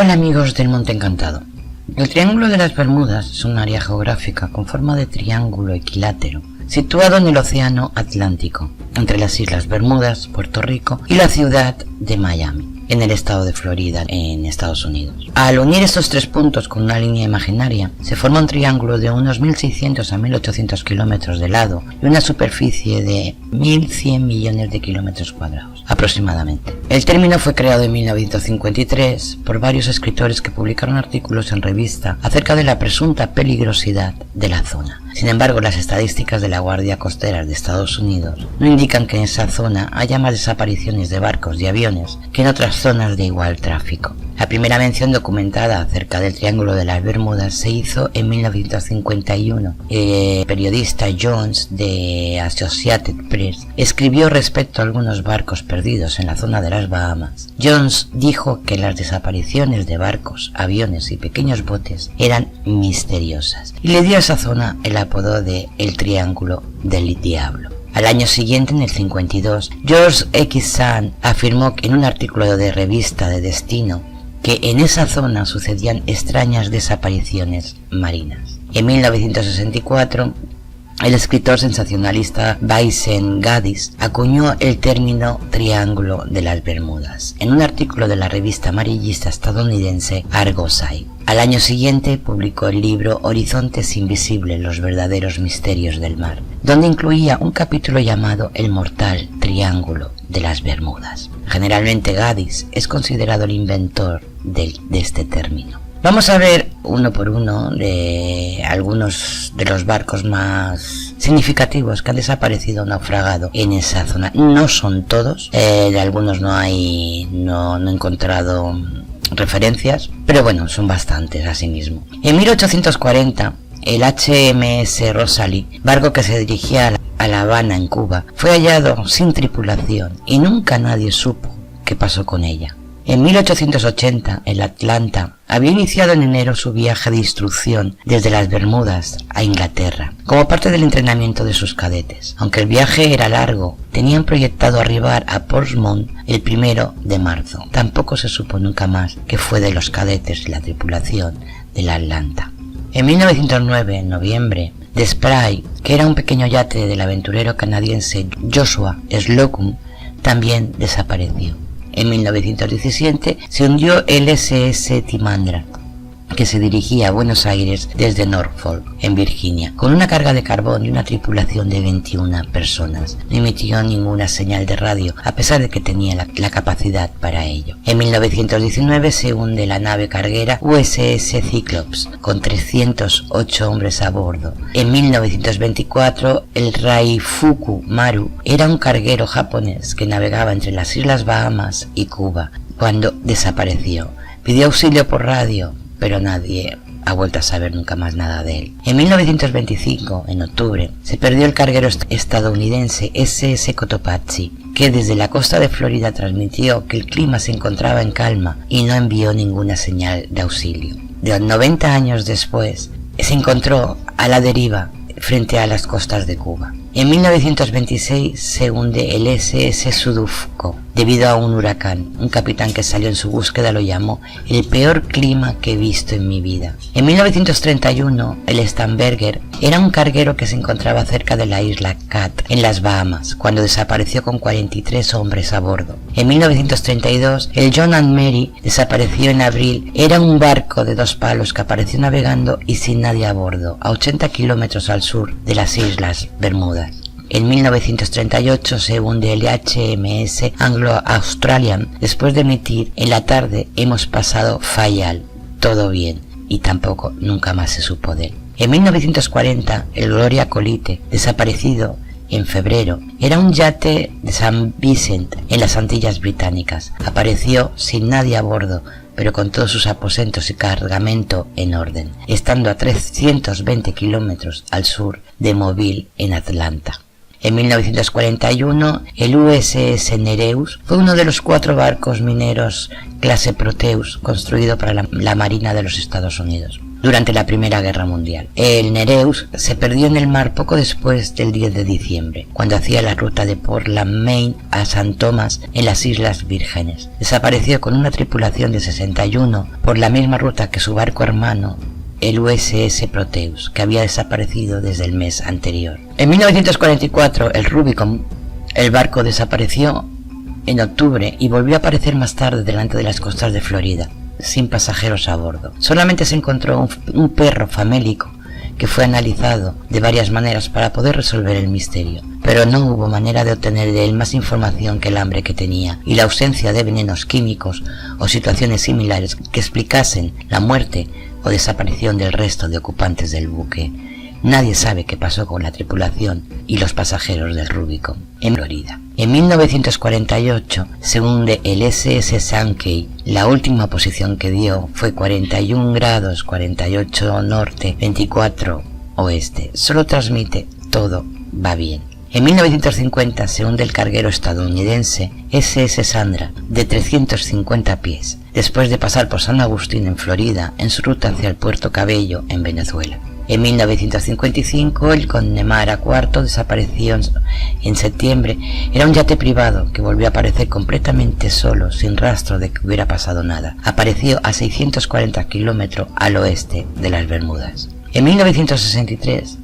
Hola amigos del Monte Encantado. El Triángulo de las Bermudas es un área geográfica con forma de triángulo equilátero, situado en el Océano Atlántico, entre las Islas Bermudas, Puerto Rico y la ciudad de Miami, en el estado de Florida, en Estados Unidos. Al unir estos tres puntos con una línea imaginaria, se forma un triángulo de unos 1.600 a 1.800 kilómetros de lado y una superficie de 1.100 millones de kilómetros cuadrados, aproximadamente. El término fue creado en 1953 por varios escritores que publicaron artículos en revista acerca de la presunta peligrosidad de la zona. Sin embargo, las estadísticas de la Guardia Costera de Estados Unidos no indican que en esa zona haya más desapariciones de barcos y aviones que en otras zonas de igual tráfico. La primera mención documentada acerca del Triángulo de las Bermudas se hizo en 1951. El periodista Jones de Associated Press escribió respecto a algunos barcos perdidos en la zona de las Bahamas. Jones dijo que las desapariciones de barcos, aviones y pequeños botes eran misteriosas y le dio a esa zona el apodo de el Triángulo del Diablo. Al año siguiente, en el 52, George X. Sand afirmó en un artículo de revista de Destino que en esa zona sucedían extrañas desapariciones marinas. En 1964, el escritor sensacionalista Vincent Gaddis acuñó el término Triángulo de las Bermudas en un artículo de la revista amarillista estadounidense Argosy. Al año siguiente publicó el libro Horizontes Invisibles, los verdaderos misterios del mar, donde incluía un capítulo llamado El mortal Triángulo de las Bermudas. Generalmente Gaddis es considerado el inventor de este término. Vamos a ver uno por uno de algunos de los barcos más significativos que han desaparecido o naufragado en esa zona. No son todos, de algunos no he encontrado referencias, pero bueno, son bastantes asimismo. En 1840, el HMS Rosalie, barco que se dirigía a La Habana en Cuba, fue hallado sin tripulación y nunca nadie supo qué pasó con ella. En 1880, el Atlanta había iniciado en enero su viaje de instrucción desde las Bermudas a Inglaterra, como parte del entrenamiento de sus cadetes. Aunque el viaje era largo, tenían proyectado arribar a Portsmouth el 1 de marzo. Tampoco se supo nunca más qué fue de los cadetes y la tripulación del Atlanta. En 1909, en noviembre, The Spray, que era un pequeño yate del aventurero canadiense Joshua Slocum, también desapareció. En 1917 se hundió el SS Timandra, que se dirigía a Buenos Aires desde Norfolk, en Virginia, con una carga de carbón y una tripulación de 21 personas. No emitió ninguna señal de radio, a pesar de que tenía la capacidad para ello. En 1919 se hunde la nave carguera USS Cyclops, con 308 hombres a bordo. En 1924 el Raifuku Maru era un carguero japonés que navegaba entre las Islas Bahamas y Cuba, cuando desapareció. Pidió auxilio por radio, pero nadie ha vuelto a saber nunca más nada de él. En 1925, en octubre, se perdió el carguero estadounidense SS Cotopaxi, que desde la costa de Florida transmitió que el clima se encontraba en calma y no envió ninguna señal de auxilio. 90 años después, se encontró a la deriva frente a las costas de Cuba. En 1926 se hunde el SS Sudufco debido a un huracán. Un capitán que salió en su búsqueda lo llamó el peor clima que he visto en mi vida. En 1931 el Starnberger era un carguero que se encontraba cerca de la isla Cat en las Bahamas cuando desapareció con 43 hombres a bordo. En 1932 el John and Mary desapareció en abril. Era un barco de 2 palos que apareció navegando y sin nadie a bordo a 80 kilómetros al sur de las Islas Bermudas. En 1938 se hunde el HMS Anglo-Australian después de emitir en la tarde hemos pasado Fayal, todo bien, y tampoco nunca más se supo de él. En 1940 el Gloria Colite, desaparecido en febrero, era un yate de San Vicent en las Antillas Británicas. Apareció sin nadie a bordo, pero con todos sus aposentos y cargamento en orden, estando a 320 kilómetros al sur de Mobile en Atlanta. En 1941, el USS Nereus fue uno de los 4 barcos mineros clase Proteus construido para la Marina de los Estados Unidos durante la Primera Guerra Mundial. El Nereus se perdió en el mar poco después del 10 de diciembre, cuando hacía la ruta de Portland, Maine a San Tomás en las Islas Vírgenes. Desapareció con una tripulación de 61 por la misma ruta que su barco hermano, el USS Proteus, que había desaparecido desde el mes anterior. En 1944, el Rubicon, el barco, desapareció en octubre y volvió a aparecer más tarde delante de las costas de Florida, sin pasajeros a bordo. Solamente se encontró un perro famélico que fue analizado de varias maneras para poder resolver el misterio, pero no hubo manera de obtener de él más información que el hambre que tenía y la ausencia de venenos químicos o situaciones similares que explicasen la muerte o desaparición del resto de ocupantes del buque. Nadie sabe qué pasó con la tripulación y los pasajeros del Rubicon en Florida. En 1948 se hunde el SS Sankey. La última posición que dio fue 41 grados 48 norte, 24 oeste. Solo transmite todo va bien. En 1950 se hunde el carguero estadounidense SS Sandra, de 350 pies, después de pasar por San Agustín en Florida en su ruta hacia el Puerto Cabello en Venezuela. En 1955 el Connemara IV desapareció en septiembre. Era un yate privado que volvió a aparecer completamente solo, sin rastro de que hubiera pasado nada. Apareció a 640 kilómetros al oeste de las Bermudas. En 1963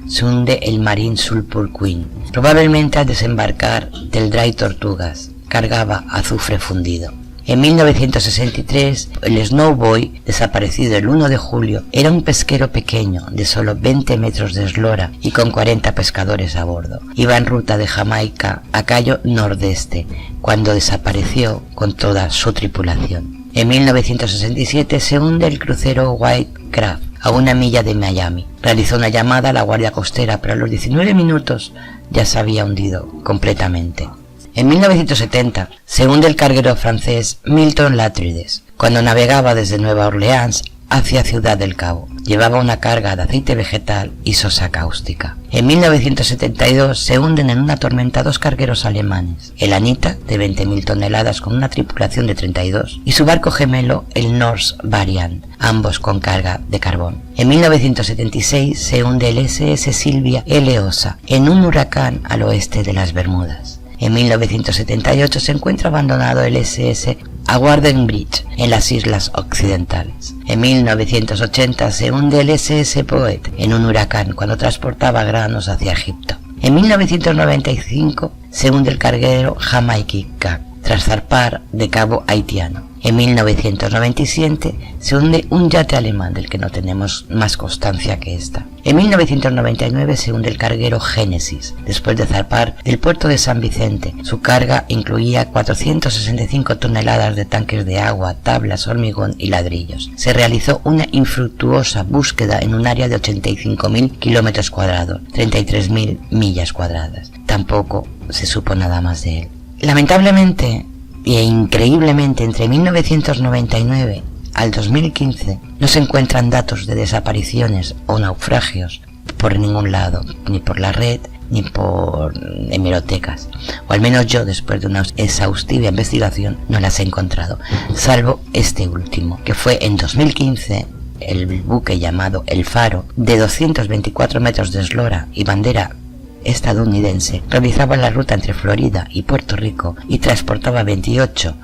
se hunde el Marine Sulphur Queen, probablemente al desembarcar del Dry Tortugas. Cargaba azufre fundido. En 1963, el Snowboy, desaparecido el 1 de julio, era un pesquero pequeño de solo 20 metros de eslora y con 40 pescadores a bordo. Iba en ruta de Jamaica a Cayo Nordeste, cuando desapareció con toda su tripulación. En 1967 se hunde el crucero Whitecraft a 1 milla de Miami. Realizó una llamada a la Guardia Costera, pero a los 19 minutos ya se había hundido completamente. En 1970 se hunde el carguero francés Milton Latrides, cuando navegaba desde Nueva Orleans hacia Ciudad del Cabo. Llevaba una carga de aceite vegetal y sosa cáustica. En 1972 se hunden en una tormenta 2 cargueros alemanes, el Anita, de 20.000 toneladas con una tripulación de 32, y su barco gemelo, el Norse Variant, ambos con carga de carbón. En 1976 se hunde el SS Silvia L. Osa en un huracán al oeste de las Bermudas. En 1978 se encuentra abandonado el SS Aguarden Bridge en las Islas Occidentales. En 1980 se hunde el SS Poet en un huracán cuando transportaba granos hacia Egipto. En 1995 se hunde el carguero Jamaica tras zarpar de Cabo Haitiano. En 1997 se hunde un yate alemán del que no tenemos más constancia que esta. En 1999 se hunde el carguero Génesis, después de zarpar del puerto de San Vicente. Su carga incluía 465 toneladas de tanques de agua, tablas, hormigón y ladrillos. Se realizó una infructuosa búsqueda en un área de 85.000 kilómetros cuadrados, 33.000 millas cuadradas. Tampoco se supo nada más de él. Lamentablemente e increíblemente, entre 1999 al 2015 no se encuentran datos de desapariciones o naufragios por ningún lado, ni por la red ni por hemerotecas, o al menos yo, después de una exhaustiva investigación, no las he encontrado, salvo este último, que fue en 2015. El buque llamado El Faro, de 224 metros de eslora y bandera estadounidense, realizaba la ruta entre Florida y Puerto Rico y transportaba 28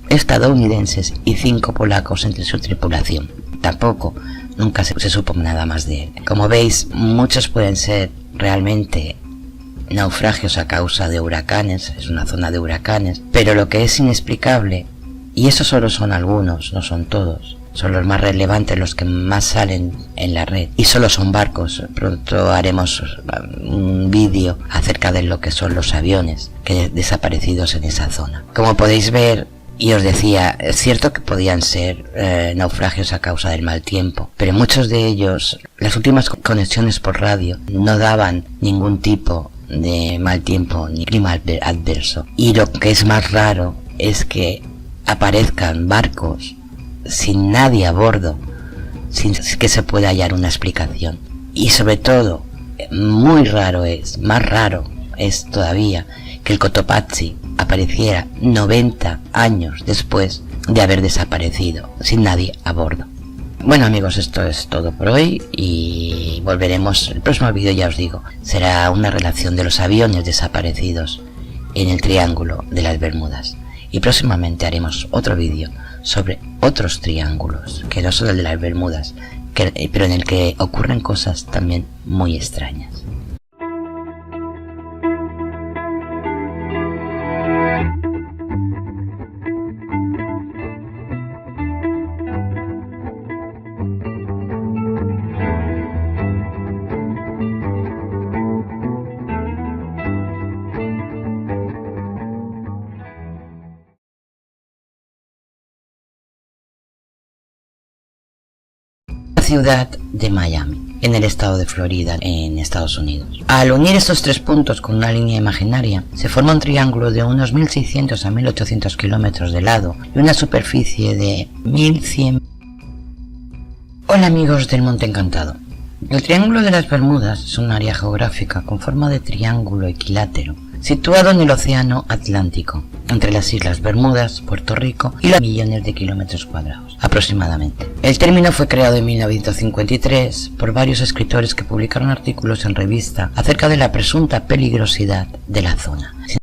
estadounidenses y 5 polacos entre su tripulación. Tampoco nunca se supo nada más de él. Como veis, muchos pueden ser realmente naufragios a causa de huracanes, es una zona de huracanes, pero lo que es inexplicable, y esos solo son algunos, no son todos, son los más relevantes, los que más salen en la red, y solo son barcos. Pronto haremos un vídeo acerca de lo que son los aviones que desaparecidos en esa zona. Como podéis ver, y os decía, es cierto que podían ser naufragios a causa del mal tiempo, pero muchos de ellos, las últimas conexiones por radio no daban ningún tipo de mal tiempo ni clima adverso. Y lo que es más raro es que aparezcan barcos sin nadie a bordo, sin que se pueda hallar una explicación. Y sobre todo, muy raro es, más raro es todavía que el Cotopaxi apareciera 90 años después de haber desaparecido, sin nadie a bordo. Bueno amigos, esto es todo por hoy y volveremos. El próximo vídeo, ya os digo, será una relación de los aviones desaparecidos en el Triángulo de las Bermudas. Y próximamente haremos otro vídeo sobre otros triángulos, que no son el de las Bermudas, pero en el que ocurren cosas también muy extrañas. Ciudad de Miami, en el estado de Florida, en Estados Unidos. Al unir estos tres puntos con una línea imaginaria, se forma un triángulo de unos 1600 a 1800 kilómetros de lado y una superficie de 1100. Hola amigos del Monte Encantado. El Triángulo de las Bermudas es un área geográfica con forma de triángulo equilátero, situado en el Océano Atlántico, entre las Islas Bermudas, Puerto Rico y los millones de kilómetros cuadrados, aproximadamente. El término fue creado en 1953 por varios escritores que publicaron artículos en revista acerca de la presunta peligrosidad de la zona.